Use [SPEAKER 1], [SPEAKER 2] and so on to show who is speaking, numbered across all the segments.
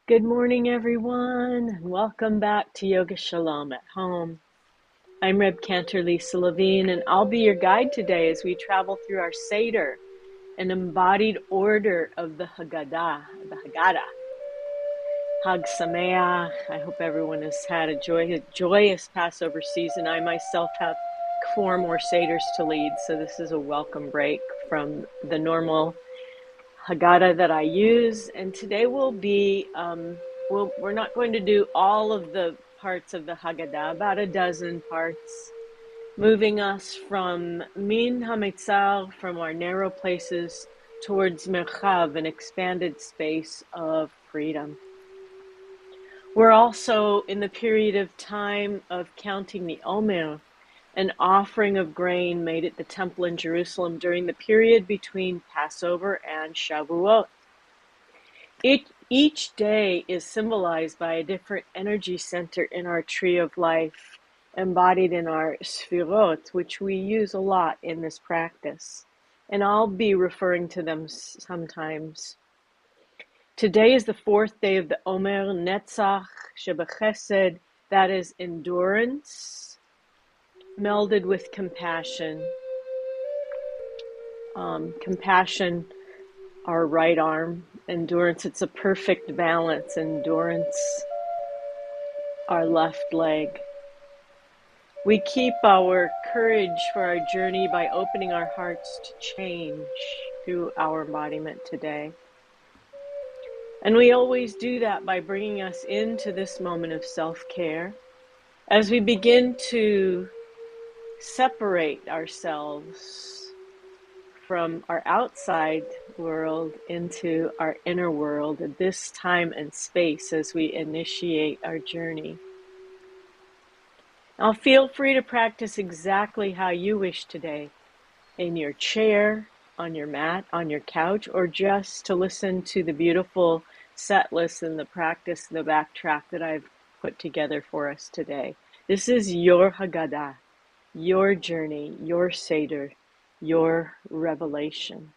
[SPEAKER 1] Good morning, everyone, and welcome back to Yoga Shalom at Home. I'm Reb Cantor Lisa Levine, and I'll be your guide today as we travel through our Seder, an embodied order of the Haggadah, Hag Sameach. I hope everyone has had a joyous Passover season. I myself have 4 more Seders to lead, so this is a welcome break from the normal Haggadah that I use, and today will be, we're not going to do all of the parts of the Haggadah, about a dozen parts, moving us from Min HaMetzar, from our narrow places, towards Merchav, an expanded space of freedom. We're also in the period of time of counting the Omer, an offering of grain made at the temple in Jerusalem during the period between Passover and Shavuot. Each day is symbolized by a different energy center in our tree of life, embodied in our sfirot, which we use a lot in this practice. And I'll be referring to them sometimes. Today is the 4th day of the Omer Netzach Shebechesed, that is endurance, melded with compassion. Compassion, our right arm. Endurance, it's a perfect balance. Endurance, our left leg. We keep our courage for our journey by opening our hearts to change through our embodiment today. And we always do that by bringing us into this moment of self-care as we begin to separate ourselves from our outside world into our inner world at this time and space as we initiate our journey. Now feel free to practice exactly how you wish today, in your chair, on your mat, on your couch, or just to listen to the beautiful set list and the practice, the backtrack that I've put together for us today. This is your Haggadah, your journey, your Seder, your revelation.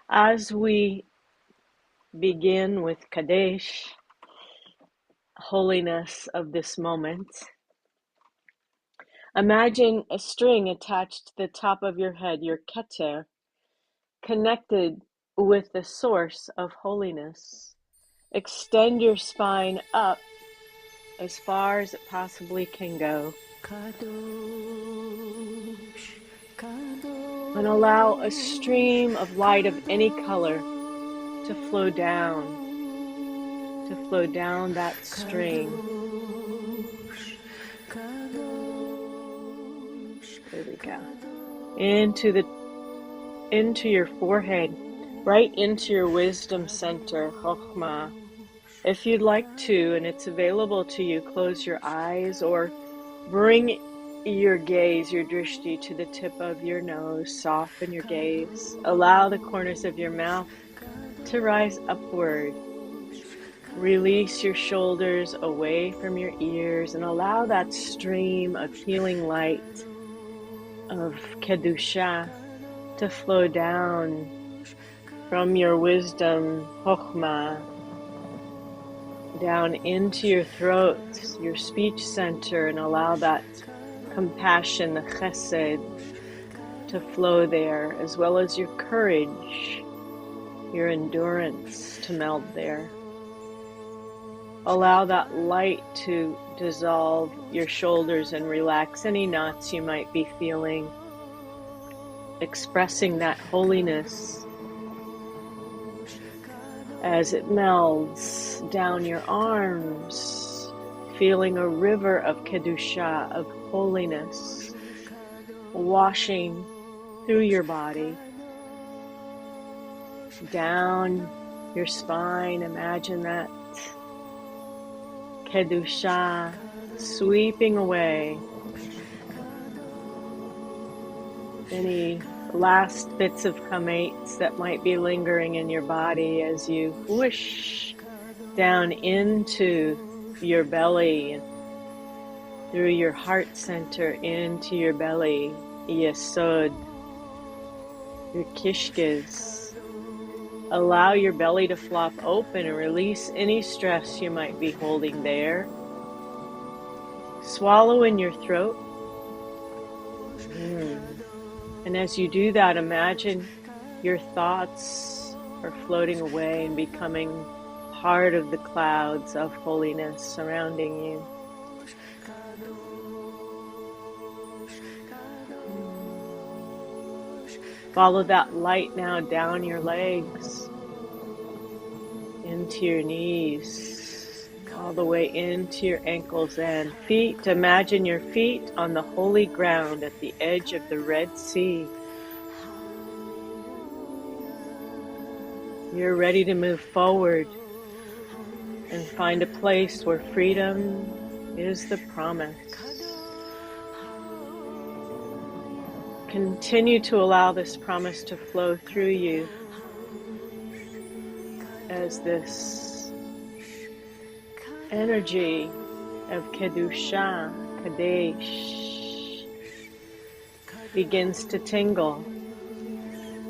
[SPEAKER 1] As we begin with Kadesh, holiness of this moment, imagine a string attached to the top of your head, your keter, connected with the source of holiness. Extend your spine up as far as it possibly can go.
[SPEAKER 2] Kadosh, Kadosh,
[SPEAKER 1] And allow a stream of light of any color to flow down that string.
[SPEAKER 2] Kadosh,
[SPEAKER 1] There we go.
[SPEAKER 2] Kadosh,
[SPEAKER 1] Into your forehead, right into your wisdom center, Chokhmah. If you'd like to, and it's available to you, close your eyes or bring your gaze, your drishti, to the tip of your nose. Soften your gaze. Allow the corners of your mouth to rise upward. Release your shoulders away from your ears and allow that stream of healing light of Kedusha to flow down from your wisdom, Chokhmah, down into your throat, your speech center, and allow that compassion, the chesed, to flow there, as well as your courage, your endurance to meld there. Allow that light to dissolve your shoulders and relax any knots you might be feeling, expressing that holiness as it melds down your arms, feeling a river of Kedusha, of holiness, washing through your body, down your spine. Imagine that Kedusha sweeping away any last bits of chametz that might be lingering in your body as you whoosh down into your belly, through your heart center into your belly, yesod, your kishkes, Allow your belly to flop open and release any stress you might be holding there. Swallow in your throat. And as you do that, imagine your thoughts are floating away and becoming part of the clouds of holiness surrounding you. Follow that light now down your legs, into your knees, all the way into your ankles and feet. Imagine your feet on the holy ground at the edge of the Red Sea. You're ready to move forward and find a place where freedom is the promise. Continue to allow this promise to flow through you as this energy of Kedusha, Kadesh, begins to tingle.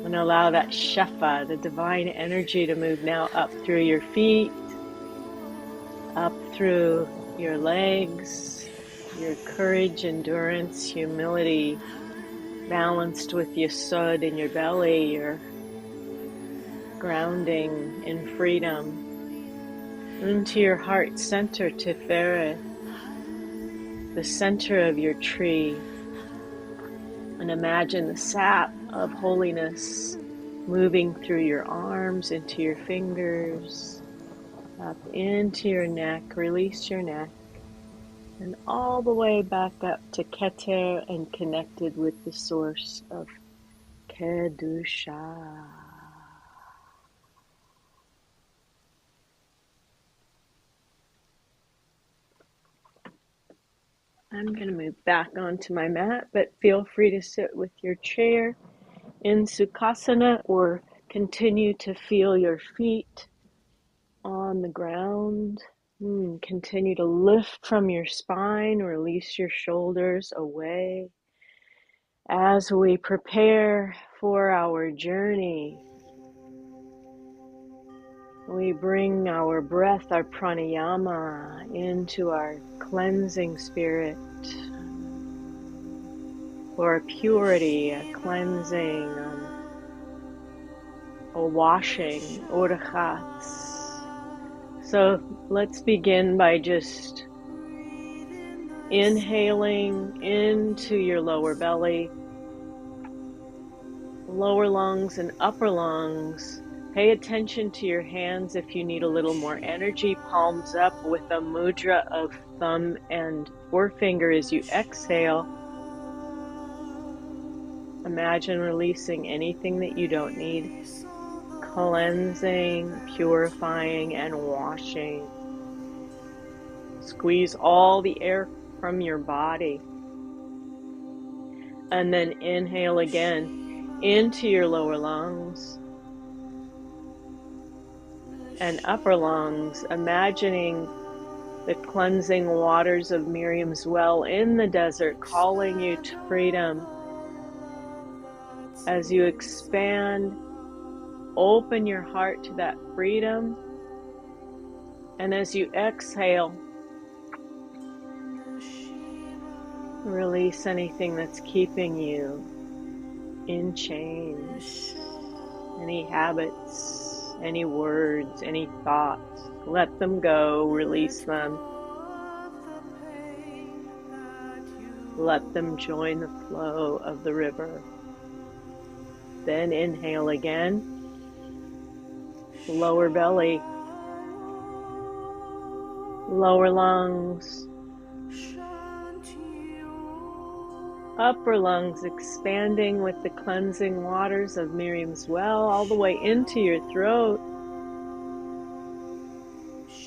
[SPEAKER 1] And allow that Shefa, the divine energy, to move now up through your feet, up through your legs, your courage, endurance, humility, balanced with Yesod in your belly, your grounding in freedom, into your heart center, Tiferet, the center of your tree. And imagine the sap of holiness moving through your arms, into your fingers, up into your neck. Release your neck. And all the way back up to Keter and connected with the source of Kedusha. I'm going to move back onto my mat, but feel free to sit with your chair in Sukhasana or continue to feel your feet on the ground. Continue to lift from your spine, release your shoulders away as we prepare for our journey. We bring our breath, our pranayama, into our cleansing spirit for a purity, a cleansing, a washing, orachats. So let's begin by just inhaling into your lower belly, lower lungs and upper lungs. Pay attention to your hands if you need a little more energy. Palms up with a mudra of thumb and forefinger as you exhale. Imagine releasing anything that you don't need. Cleansing, purifying, and washing. Squeeze all the air from your body. And then inhale again into your lower lungs and upper lungs, imagining the cleansing waters of Miriam's well in the desert calling you to freedom. As you expand, open your heart to that freedom. And as you exhale, release anything that's keeping you in chains, any habits, any words, any thoughts. Let them go, release them. Let them join the flow of the river. Then inhale again. Lower belly, lower lungs, upper lungs expanding with the cleansing waters of Miriam's well all the way into your throat.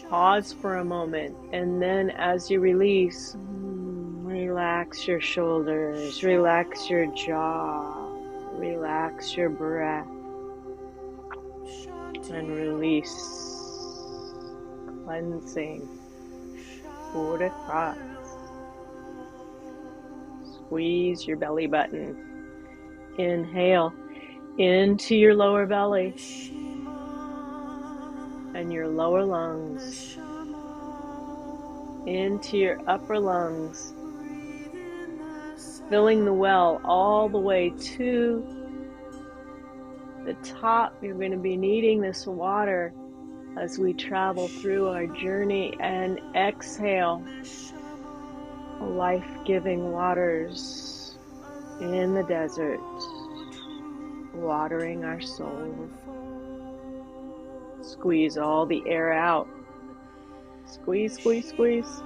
[SPEAKER 1] Pause for a moment, and then as you release, relax your shoulders, relax your jaw, relax your breath. And release, cleansing, orachats. Squeeze your belly button. Inhale into your lower belly. and your lower lungs into your upper lungs, filling the well all the way to the top. You're going to be needing this water as we travel through our journey, and exhale life-giving waters in the desert, watering our soul. Squeeze all the air out. Squeeze, squeeze, squeeze.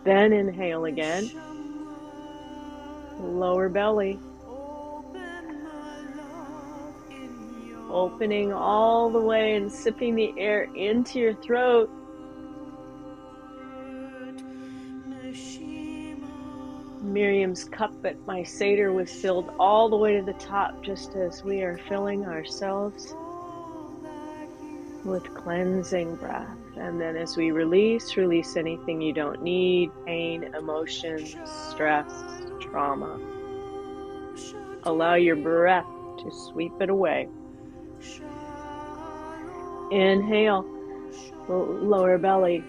[SPEAKER 1] Then inhale again. Lower belly. Opening all the way and sipping the air into your throat. Miriam's cup at my Seder was filled all the way to the top, just as we are filling ourselves with cleansing breath. And then as we release anything you don't need, pain, emotions, stress, trauma. Allow your breath to sweep it away. Inhale, lower belly,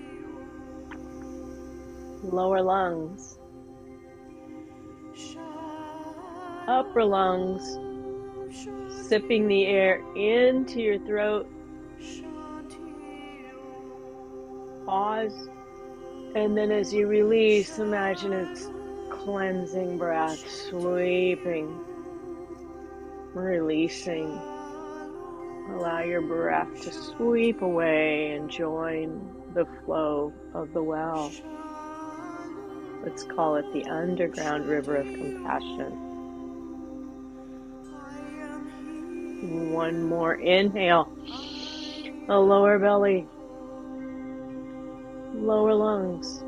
[SPEAKER 1] lower lungs, upper lungs, sipping the air into your throat. Pause, and then as you release, imagine it's cleansing breath, sweeping, releasing. Allow your breath to sweep away and join the flow of the well. Let's call it the underground river of compassion. One more inhale. The lower belly, lower lungs,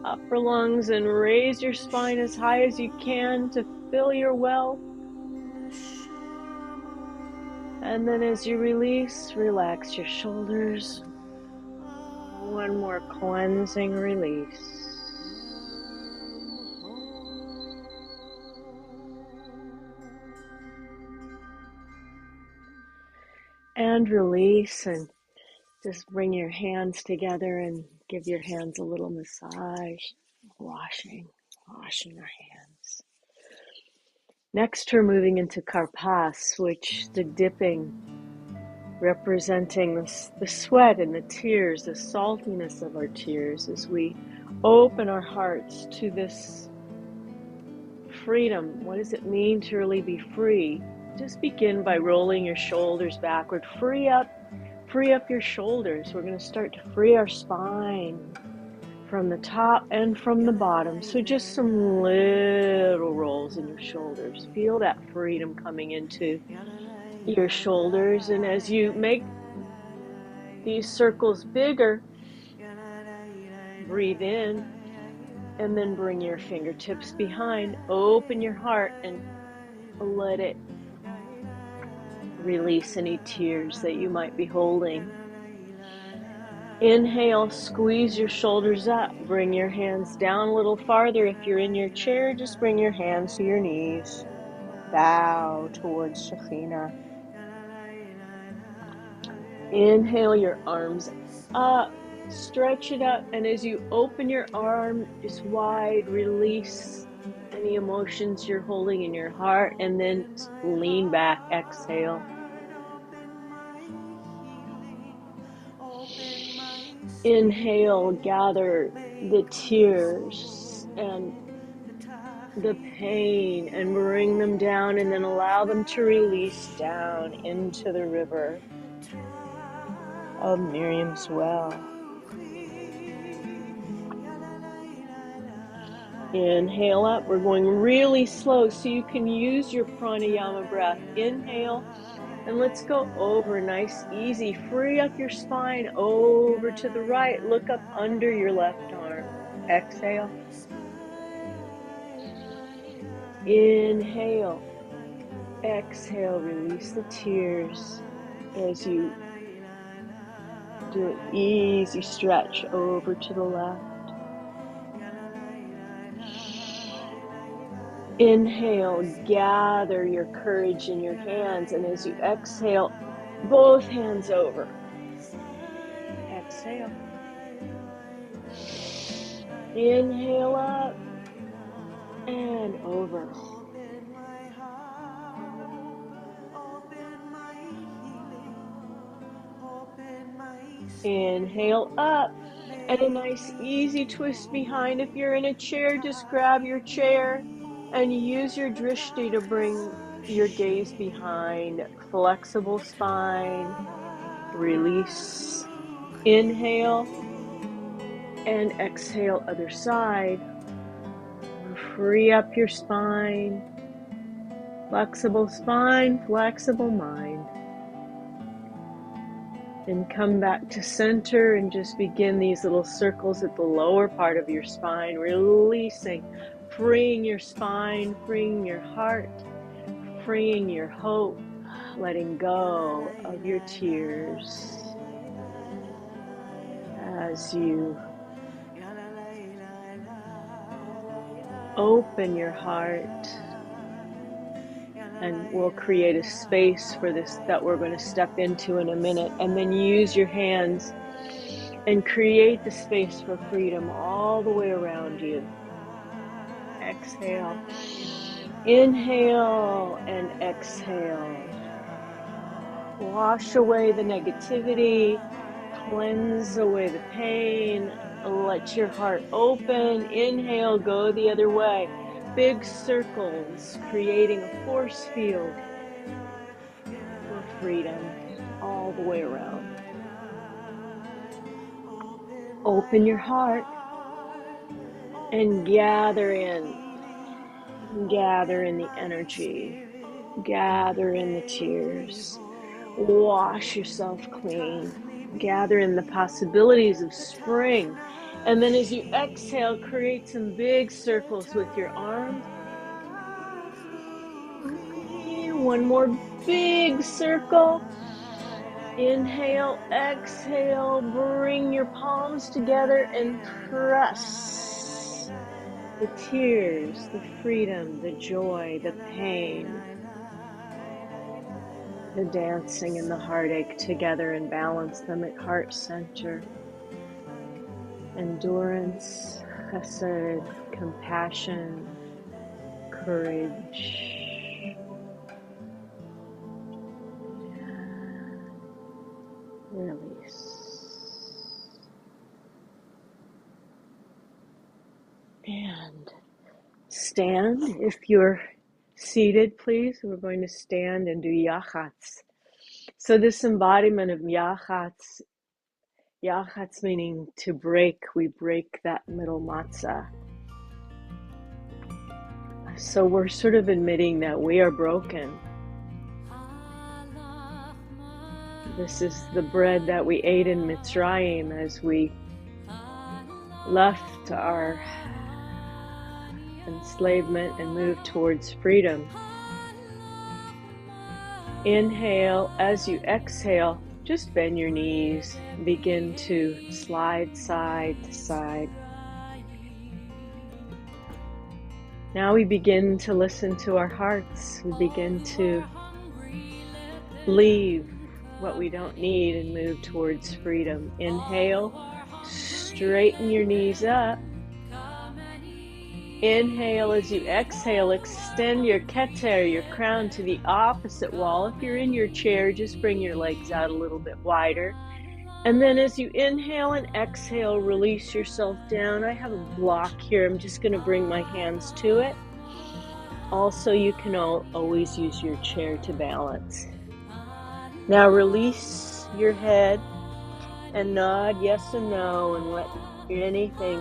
[SPEAKER 1] upper lungs, and raise your spine as high as you can to fill your well. And then as you release, relax your shoulders. One more cleansing release. And release, and just bring your hands together and give your hands a little massage. Washing our hands. Next, we're moving into Karpas, which the dipping, representing the sweat and the tears, the saltiness of our tears as we open our hearts to this freedom. What does it mean to really be free? Just begin by rolling your shoulders backward. Free up your shoulders. We're going to start to free our spine from the top and from the bottom. So just some little rolls in your shoulders. Feel that freedom coming into your shoulders. And as you make these circles bigger, breathe in and then bring your fingertips behind. Open your heart and let it release any tears that you might be holding. Inhale, squeeze your shoulders up. Bring your hands down a little farther. If you're in your chair, just bring your hands to your knees. Bow towards Shekhinah. Inhale your arms up. Stretch it up. And as you open your arm just wide, release any emotions you're holding in your heart. And then lean back. Exhale. Inhale, gather the tears and the pain and bring them down, and then allow them to release down into the river of Miriam's well. Inhale up. We're going really slow so you can use your pranayama breath. Inhale. And let's go over, nice, easy. Free up your spine over to the right. Look up under your left arm. Exhale. Inhale. Exhale. Release the tears as you do an easy stretch over to the left. Inhale, gather your courage in your hands, and as you exhale, Both hands over. Exhale. Inhale up and over. Inhale up and a nice easy twist behind. If you're in a chair, just grab your chair and use your drishti to bring your gaze behind. Flexible spine. Release. Inhale and exhale other side. Free up your spine. Flexible spine, flexible mind. And come back to center and just begin these little circles at the lower part of your spine, releasing, freeing your spine, freeing your heart, freeing your hope, letting go of your tears as you open your heart. And we'll create a space for this that we're going to step into in a minute. And then use your hands and create the space for freedom all the way around you. Exhale. Inhale and exhale. Wash away the negativity. Cleanse away the pain. Let your heart open. Inhale, go the other way. Big circles, creating a force field for freedom all the way around. Open your heart and gather in the energy, gather in the tears, wash yourself clean, gather in the possibilities of spring. And then as you exhale, create some big circles with your arms. One more big circle. Inhale, exhale, bring your palms together and press the tears, the freedom, the joy, the pain, the dancing and the heartache together and balance them at heart center. Endurance, chesed, compassion, courage. Release. And stand. If you're seated, please. We're going to stand and do yachats. So this embodiment of yachats meaning to break. We break that middle matzah. So we're sort of admitting that we are broken. This is the bread that we ate in Mitzrayim as we left our enslavement and moved towards freedom. Inhale. As you exhale, just bend your knees. Begin to slide side to side. Now we begin to listen to our hearts. We begin to leave what we don't need and move towards freedom. Inhale. Straighten your knees up. Inhale. As you exhale, extend your keter, your crown, to the opposite wall. If you're in your chair, just bring your legs out a little bit wider. And then as you inhale and exhale, release yourself down. I have a block here. I'm just going to bring my hands to it. Also, you can always use your chair to balance. Now release your head and nod yes and no, and let anything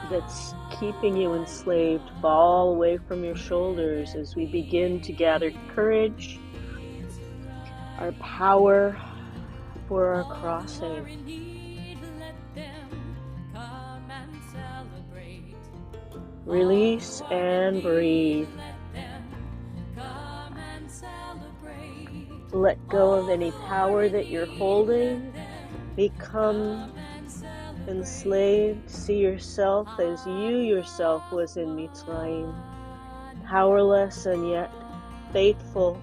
[SPEAKER 1] that's keeping you enslaved fall away from your shoulders as we begin to gather courage, our power for our crossing. Release and breathe. Let go of any power that you're holding. Become enslaved. See yourself as you yourself was in Mitzrayim, powerless and yet faithful,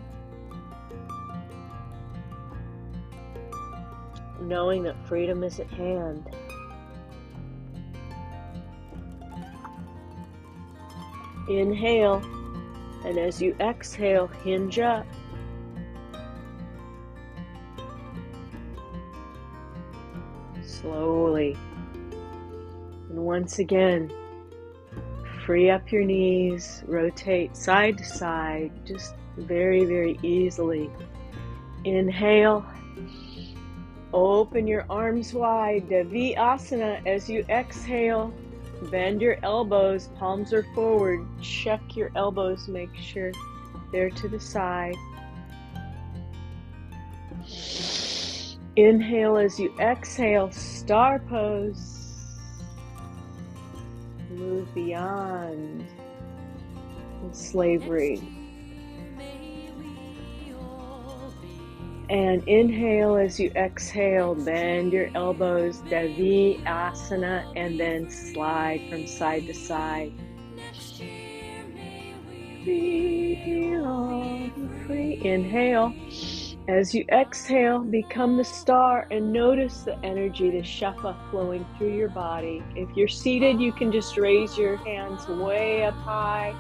[SPEAKER 1] knowing that freedom is at hand. Inhale, and as you exhale, hinge up. Slowly. And once again, free up your knees, rotate side to side, just very, very easily. Inhale, open your arms wide, Devasana. As you exhale, bend your elbows, palms are forward, check your elbows, make sure they're to the side. Inhale as you exhale, star pose. Move beyond slavery. And inhale as you exhale, bend your elbows, Devasana, and then slide from side to side. Feel free. Inhale. As you exhale, become the star and notice the energy, the shefa flowing through your body. If you're seated, you can just raise your hands way up high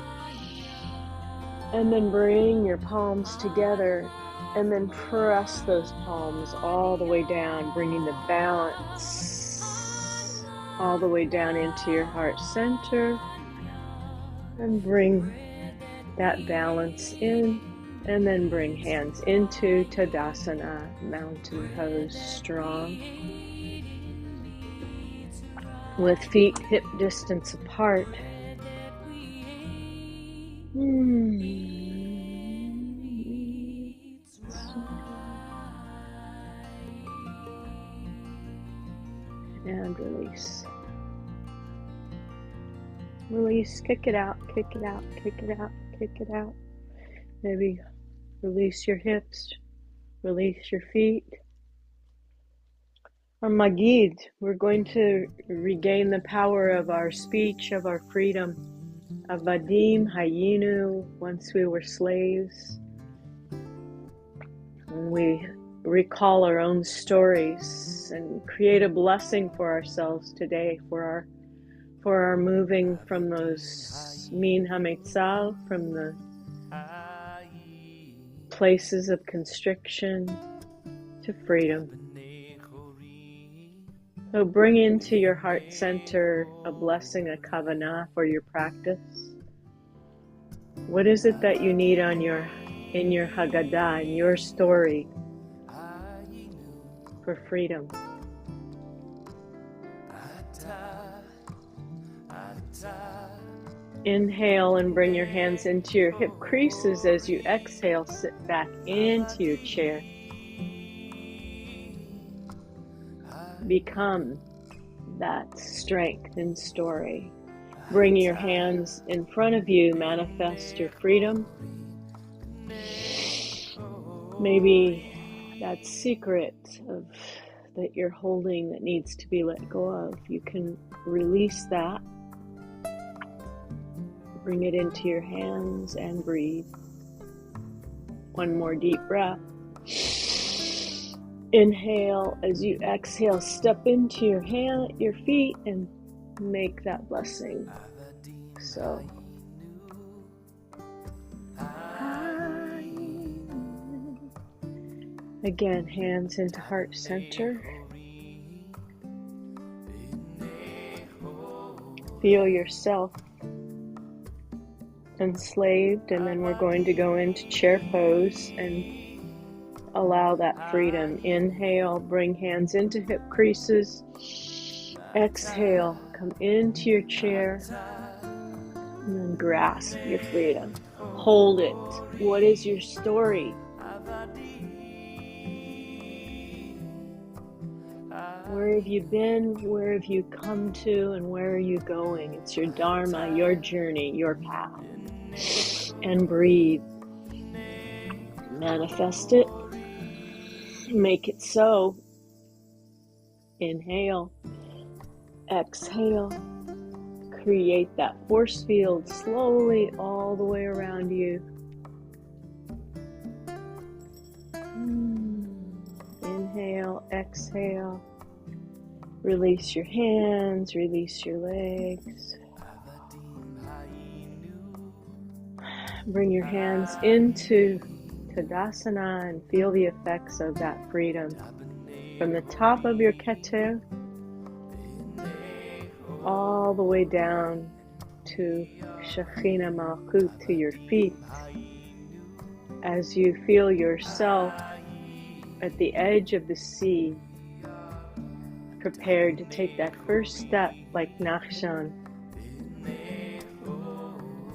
[SPEAKER 1] and then bring your palms together and then press those palms all the way down, bringing the balance all the way down into your heart center, and bring that balance in. And then bring hands into Tadasana, mountain pose, strong. With feet hip distance apart. And release. Release, kick it out, kick it out, kick it out, kick it out. Maybe release your hips, release your feet. Our Magid, we're going to regain the power of our speech, of our freedom. Avadim Hayinu, once we were slaves. And we recall our own stories and create a blessing for ourselves today, for our moving from those min hametzal, from the places of constriction to freedom. So bring into your heart center a blessing, a kavanah for your practice. What is it that you need in your Haggadah, in your story for freedom? Inhale and bring your hands into your hip creases. As you exhale, sit back into your chair. Become that strength and story. Bring your hands in front of you. Manifest your freedom. Maybe that secret that you're holding that needs to be let go of, you can release that. Bring it into your hands and breathe. One more deep breath. Inhale. As you exhale, step into your feet and make that blessing. So, again, hands into heart center. Feel yourself enslaved, and then we're going to go into chair pose and allow that freedom. Inhale, bring hands into hip creases. Exhale, come into your chair and then grasp your freedom. Hold it. What is your story? Where have you been? Where have you come to? And where are you going? It's your dharma, your journey, your path. And breathe. Manifest it. Make it so. Inhale. Exhale. Create that force field slowly all the way around you. Inhale. Inhale, exhale. Release your hands, release your legs. Bring your hands into Tadasana and feel the effects of that freedom. From the top of your keter all the way down to Shekhinah Malchut, to your feet, as you feel yourself at the edge of the sea, prepared to take that first step like Nachshon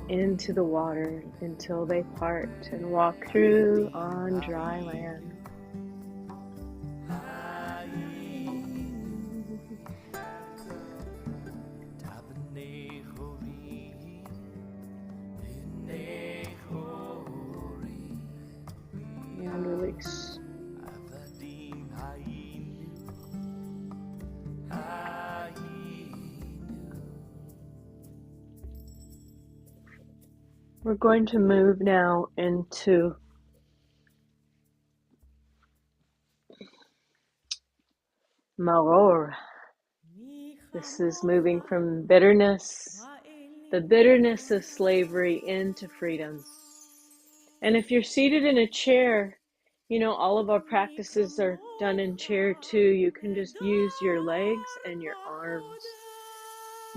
[SPEAKER 1] into the water until they part and walk through on dry land. And release. We're going to move now into Maror. This is moving from bitterness, the bitterness of slavery, into freedom. And if you're seated in a chair, all of our practices are done in chair too. You can just use your legs and your arms.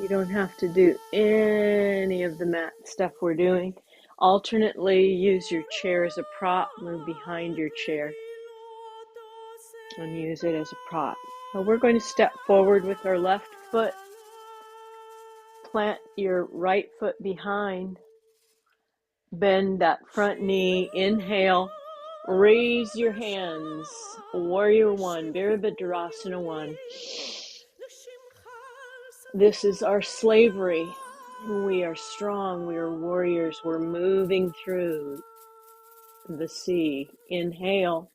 [SPEAKER 1] You don't have to do any of the mat stuff we're doing. Alternately, use your chair as a prop, move behind your chair, and use it as a prop. Now we're going to step forward with our left foot. Plant your right foot behind. Bend that front knee. Inhale. Raise your hands. Warrior One, Virabhadrasana 1. This is our slavery. We are strong. We are warriors. We're moving through the sea. Inhale.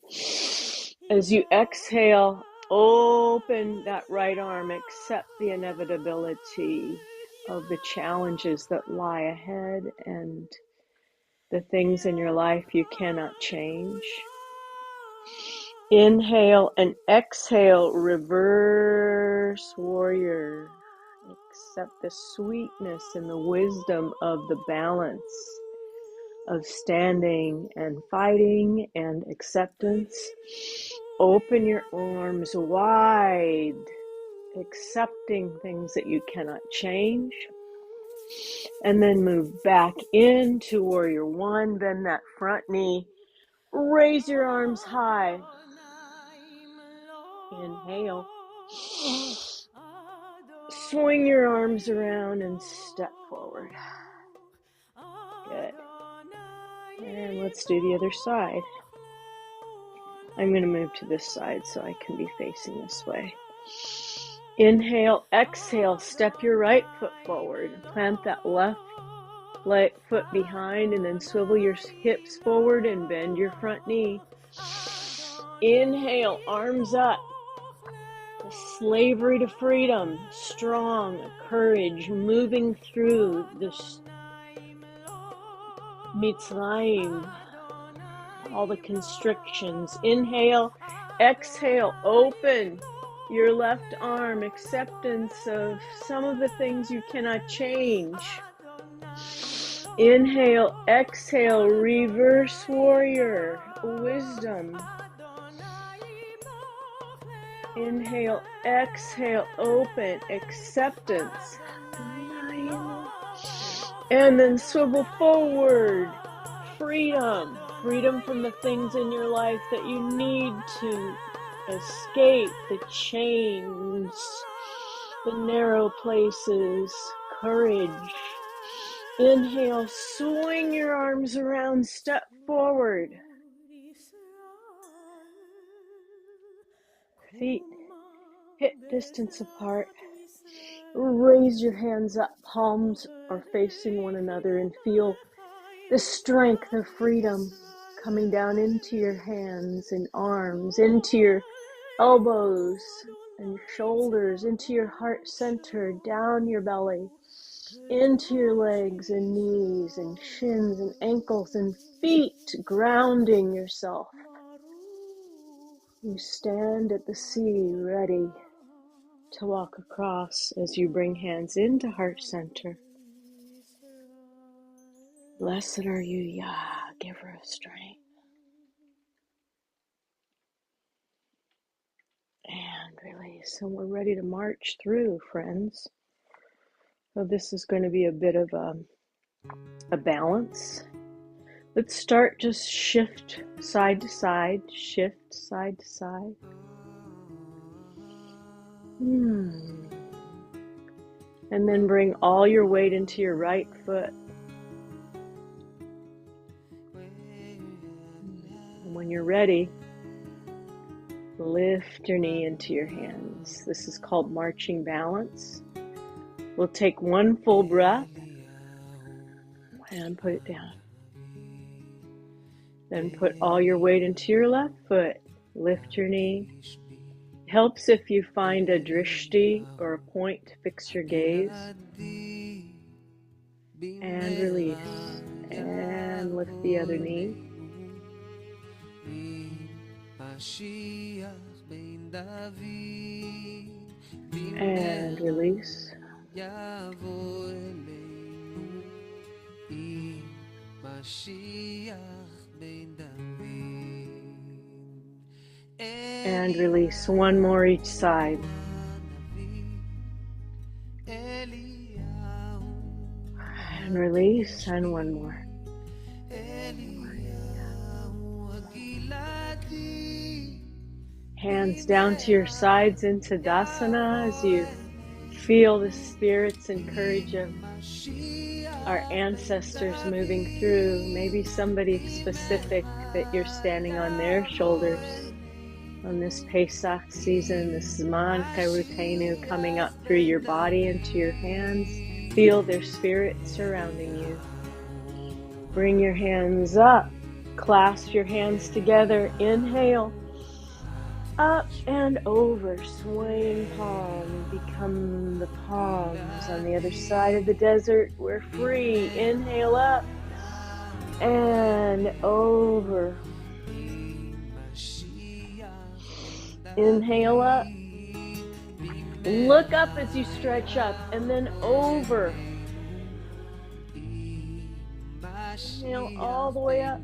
[SPEAKER 1] As you exhale, open that right arm. Accept the inevitability of the challenges that lie ahead and the things in your life you cannot change. Inhale and exhale, reverse warrior. Accept the sweetness and the wisdom of the balance of standing and fighting and acceptance. Open your arms wide, accepting things that you cannot change. And then move back into Warrior One. Bend that front knee. Raise your arms high. Inhale. Swing your arms around and step forward. Good. And let's do the other side. I'm going to move to this side so I can be facing this way. Inhale, exhale, step your right foot forward. Plant that left foot behind and then swivel your hips forward and bend your front knee. Inhale, arms up. The slavery to freedom, strong, courage, moving through this Mitzrayim, all the constrictions. Inhale, exhale, open your left arm, acceptance of some of the things you cannot change. Inhale, exhale, reverse warrior, wisdom. Inhale, exhale, open, acceptance. And then swivel forward, freedom. Freedom from the things in your life that you need to escape, the chains, the narrow places, courage. Inhale, swing your arms around, step forward. Feet hip distance apart. Raise your hands up, palms are facing one another, and feel the strength of freedom coming down into your hands and arms, into your elbows and shoulders, into your heart center, down your belly, into your legs and knees and shins and ankles and feet, grounding yourself. You stand at the sea, ready to walk across as you bring hands into heart center. Blessed are you, Yah, giver of strength. And release. And we're ready to march through, friends. So this is going to be a bit of a balance. Let's start, just shift side to side, shift side to side. And then bring all your weight into your right foot. And when you're ready, lift your knee into your hands. This is called marching balance. We'll take one full breath and put it down. Then put all your weight into your left foot. Lift your knee. Helps if you find a drishti or a point to fix your gaze. And release. And lift the other knee. And release. And release. One more each side. And release. And one more. Hands down to your sides into Dasana as you feel the spirits and courage of our ancestors moving through. Maybe somebody specific that you're standing on their shoulders on this Pesach season, this Zman Karutenu coming up through your body into your hands. Feel their spirit surrounding you. Bring your hands up. Clasp your hands together. Inhale. Up and over, swaying palm, become the palms on the other side of the desert. We're free. Inhale up and over. Inhale up. Look up as you stretch up and then over. Inhale all the way up.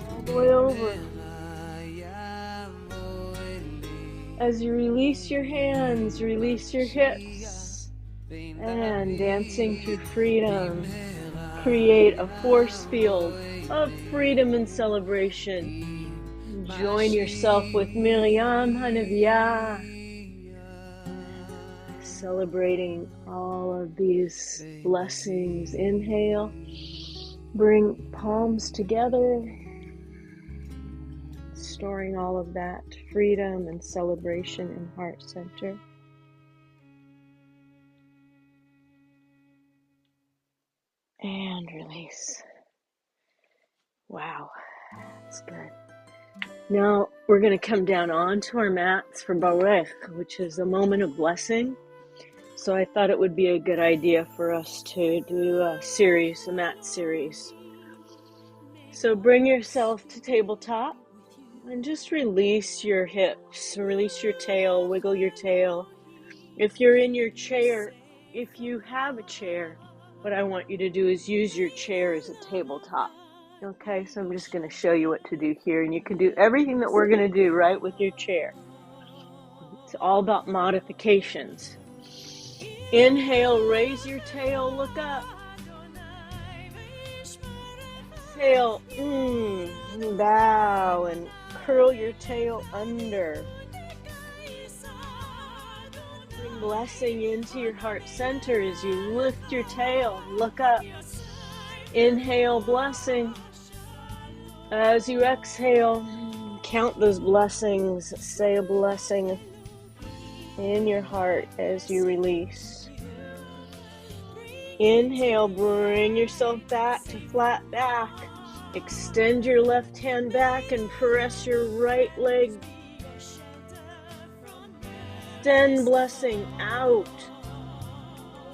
[SPEAKER 1] All the way over. As you release your hands, release your hips, and dancing through freedom, create a force field of freedom and celebration. Join yourself with Miriam Hanaviyah, celebrating all of these blessings. Inhale, bring palms together, storing all of that freedom and celebration in heart center. And release. Wow, that's good. Now we're going to come down onto our mats for Barech, which is a moment of blessing. So I thought it would be a good idea for us to do a mat series. So bring yourself to tabletop. And just release your hips, release your tail, wiggle your tail. If you're in your chair, if you have a chair, what I want you to do is use your chair as a tabletop. Okay, so I'm just going to show you what to do here. And you can do everything that we're going to do, right, with your chair. It's all about modifications. Inhale, raise your tail, look up. Exhale, bow and curl your tail under. Bring blessing into your heart center as you lift your tail, look up. Inhale, blessing. As you exhale, count those blessings. Say a blessing in your heart as you release. Inhale, bring yourself back to flat back. Extend your left hand back and press your right leg. Extend blessing out,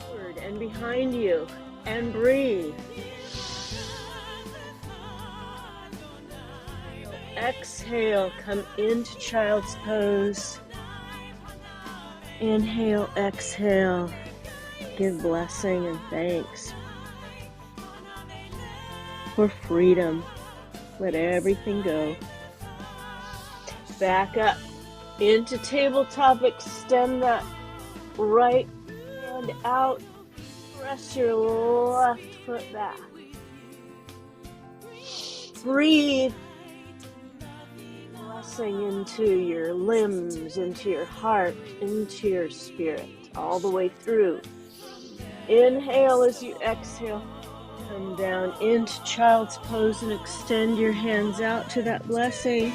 [SPEAKER 1] forward and behind you, and breathe. exhale, come into child's pose. Inhale, exhale, give blessing and thanks for freedom. Let everything go. Back up into tabletop, extend that right hand out, press your left foot back. Breathe blessing into your limbs, into your heart, into your spirit, all the way through. Inhale as you exhale. Come down into child's pose and extend your hands out to that blessing.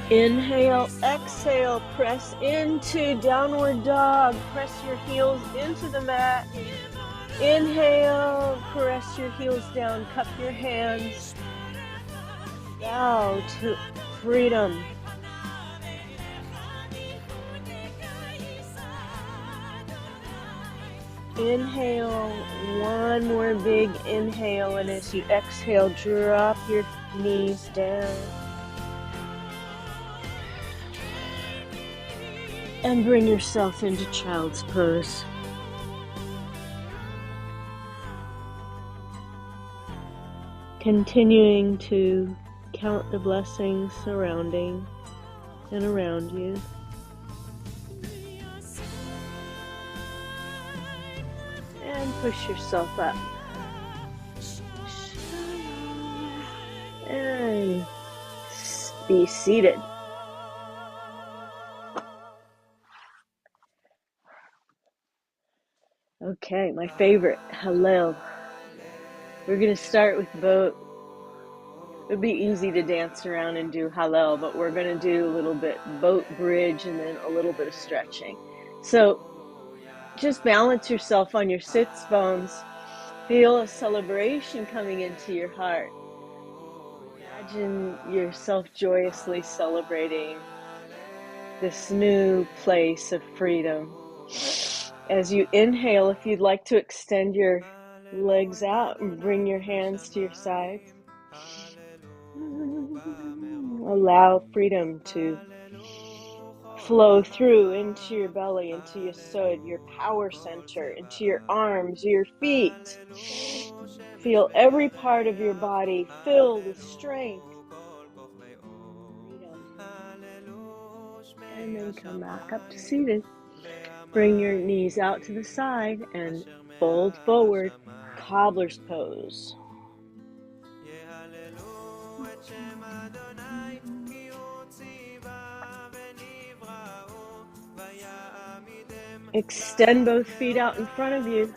[SPEAKER 1] Inhale, exhale, press into downward dog. Press your heels into the mat. Inhale, press your heels down, cup your hands. Bow to freedom. Inhale, one more big inhale, and as you exhale, drop your knees down. And bring yourself into child's pose. Continuing to count the blessings surrounding and around you. And push yourself up. And be seated. Okay, my favorite, Hallel. We're going to start with boat. It would be easy to dance around and do Hallel, but we're going to do a little bit boat bridge and then a little bit of stretching. So just balance yourself on your sits bones. Feel a celebration coming into your heart. Imagine yourself joyously celebrating this new place of freedom. As you inhale, if you'd like to extend your legs out and bring your hands to your sides. Allow freedom to flow through into your belly, into your sod, your power center, into your arms, your feet. Feel every part of your body filled with strength, freedom. And then come back up to seated. Bring your knees out to the side and fold forward, cobbler's pose. Extend both feet out in front of you.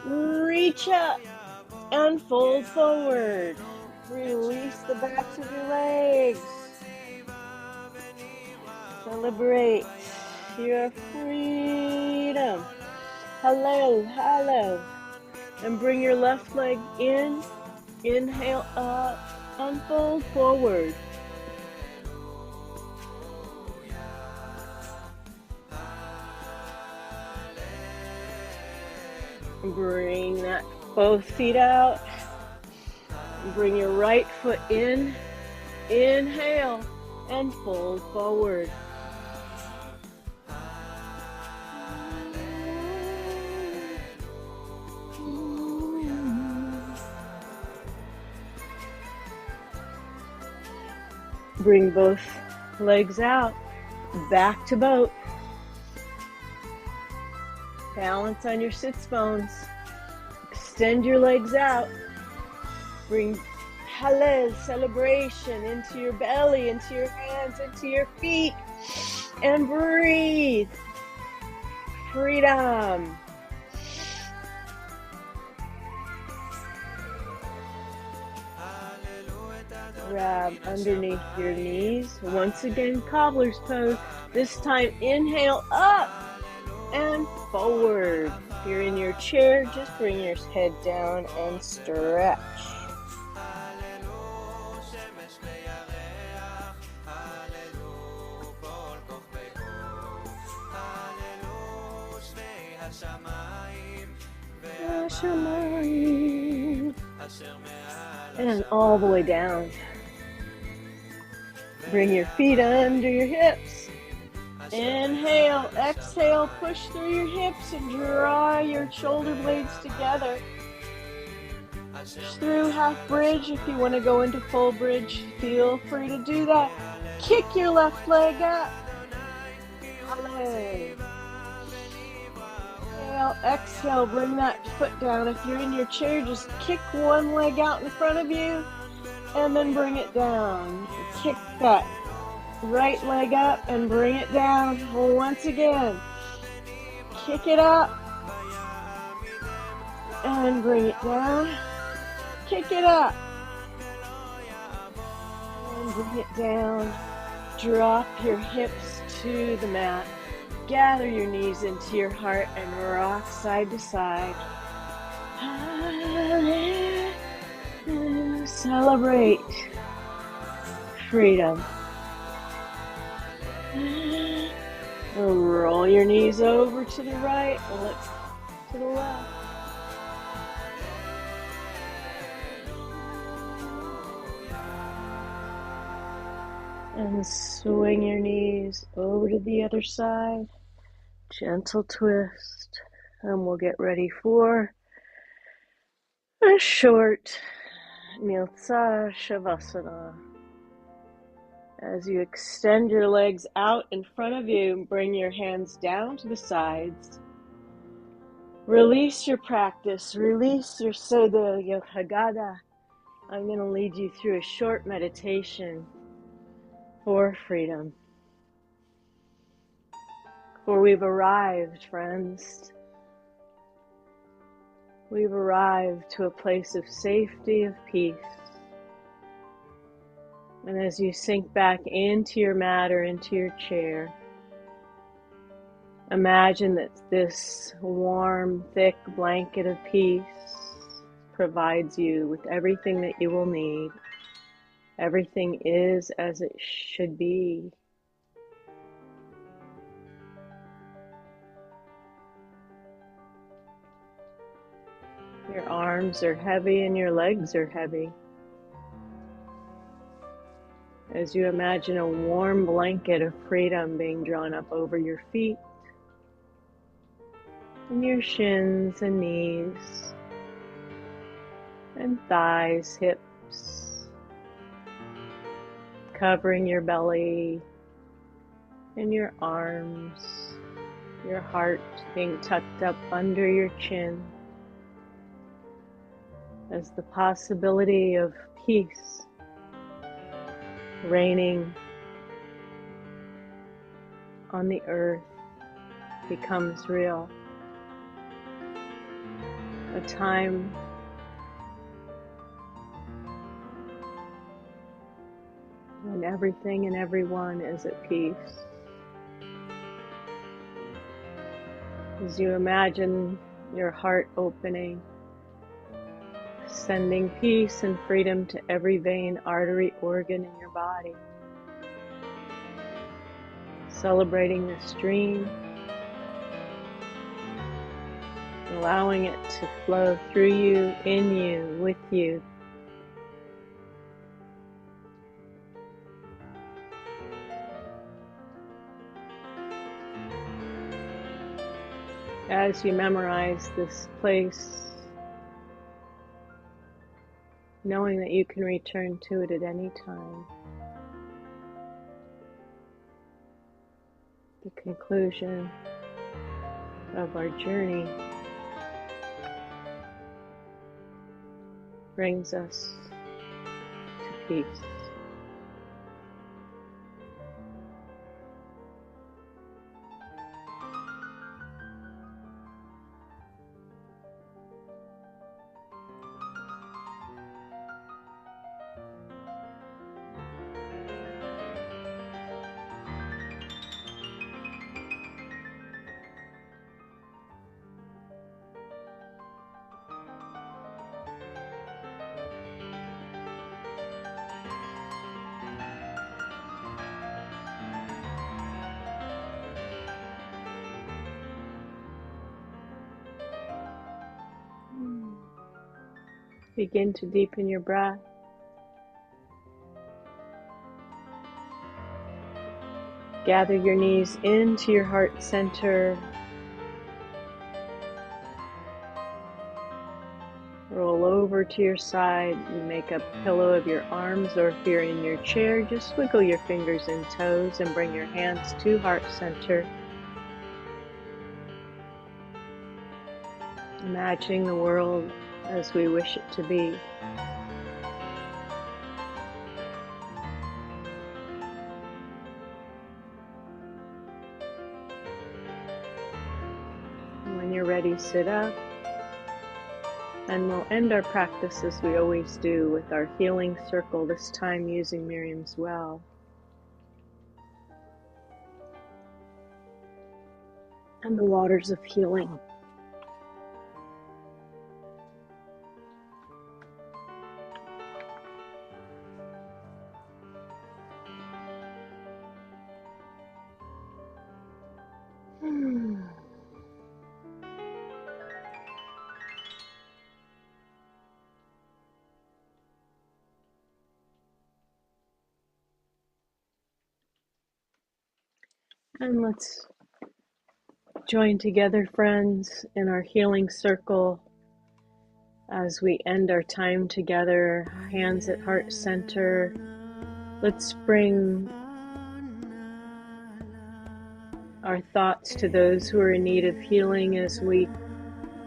[SPEAKER 1] Reach up and fold forward. Release the backs of your legs. Celebrate your freedom. Hello, hello. And bring your left leg in. Inhale up and fold forward. Bring that both feet out. Bring your right foot in. Inhale and fold forward. Bring both legs out. Back to boat. Balance on your sits bones. Extend your legs out. Bring Hallel, celebration, into your belly, into your hands, into your feet. And breathe. Freedom. Grab underneath your knees. Once again, cobbler's pose. This time, inhale up and forward. If you're in your chair, just bring your head down and stretch. And all the way down. Bring your feet under your hips. Inhale, exhale, push through your hips and draw your shoulder blades together. Push through half bridge. If you want to go into full bridge, feel free to do that. Kick your left leg up. Inhale, exhale, bring that foot down. If you're in your chair, just kick one leg out in front of you and then bring it down. Kick that right leg up and bring it down. Once again, kick it up and bring it down. Kick it up and bring it down. Drop your hips to the mat. Gather your knees into your heart and rock side to side. Celebrate freedom. Roll your knees over to the right, look to the left. And swing your knees over to the other side. Gentle twist. And we'll get ready for a short Nirzah Shavasana. As you extend your legs out in front of you, bring your hands down to the sides. Release your practice. Release your Seder, Yoga Haggadah. I'm going to lead you through a short meditation for freedom. For we've arrived, friends. We've arrived to a place of safety, of peace. And as you sink back into your mat or into your chair, imagine that this warm, thick blanket of peace provides you with everything that you will need. Everything is as it should be. Your arms are heavy and your legs are heavy. As you imagine a warm blanket of freedom being drawn up over your feet and your shins and knees and thighs, hips, covering your belly and your arms, your heart being tucked up under your chin, as the possibility of peace reigning on the earth becomes real. A time when everything and everyone is at peace. As you imagine your heart opening, sending peace and freedom to every vein, artery, organ in your body. Celebrating this dream, allowing it to flow through you, in you, with you. As you memorize this place, knowing that you can return to it at any time. The conclusion of our journey brings us to peace. Begin to deepen your breath. Gather your knees into your heart center. Roll over to your side and make a pillow of your arms, or if you're in your chair, just wiggle your fingers and toes and bring your hands to heart center. Imagining the world as we wish it to be. And when you're ready, sit up. And we'll end our practice as we always do with our healing circle, this time using Miriam's well. And the waters of healing. And let's join together, friends, in our healing circle as we end our time together, hands at heart center. Let's bring our thoughts to those who are in need of healing as we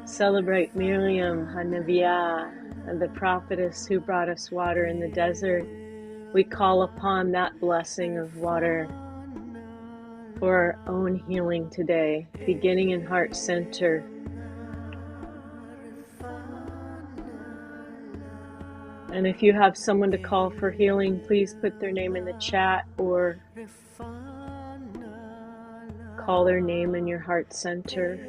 [SPEAKER 1] celebrate Miriam Hanaviah, the prophetess who brought us water in the desert. We call upon that blessing of water for our own healing today, beginning in heart center. And if you have someone to call for healing, please put their name in the chat or call their name in your heart center.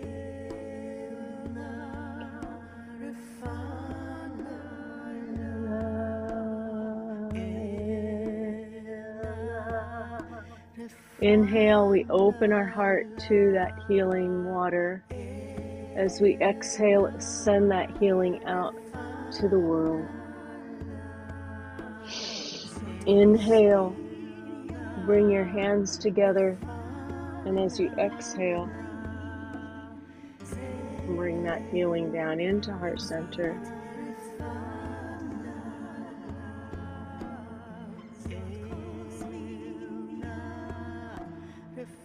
[SPEAKER 1] Inhale, we open our heart to that healing water. As we exhale, send that healing out to the world. Inhale, bring your hands together, and as you exhale, bring that healing down into heart center.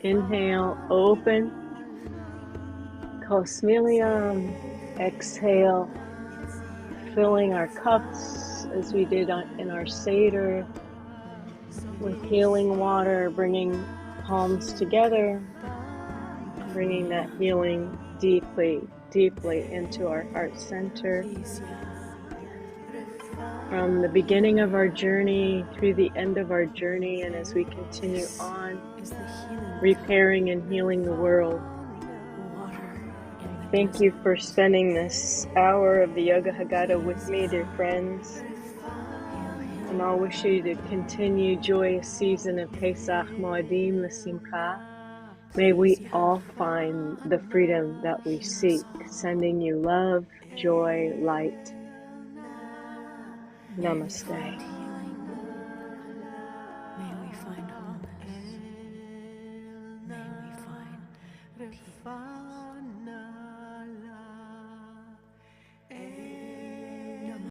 [SPEAKER 1] Inhale, open, Kosmilium. Exhale, filling our cups as we did in our Seder with healing water, bringing palms together, bringing that healing deeply, deeply into our heart center. From the beginning of our journey through the end of our journey, and as we continue on, repairing and healing the world. Thank you for spending this hour of the Yoga Haggadah with me, dear friends. And I'll wish you to continue joyous season of Pesach Moadim L'Simcha. May we all find the freedom that we seek, sending you love, joy, light. Namaste.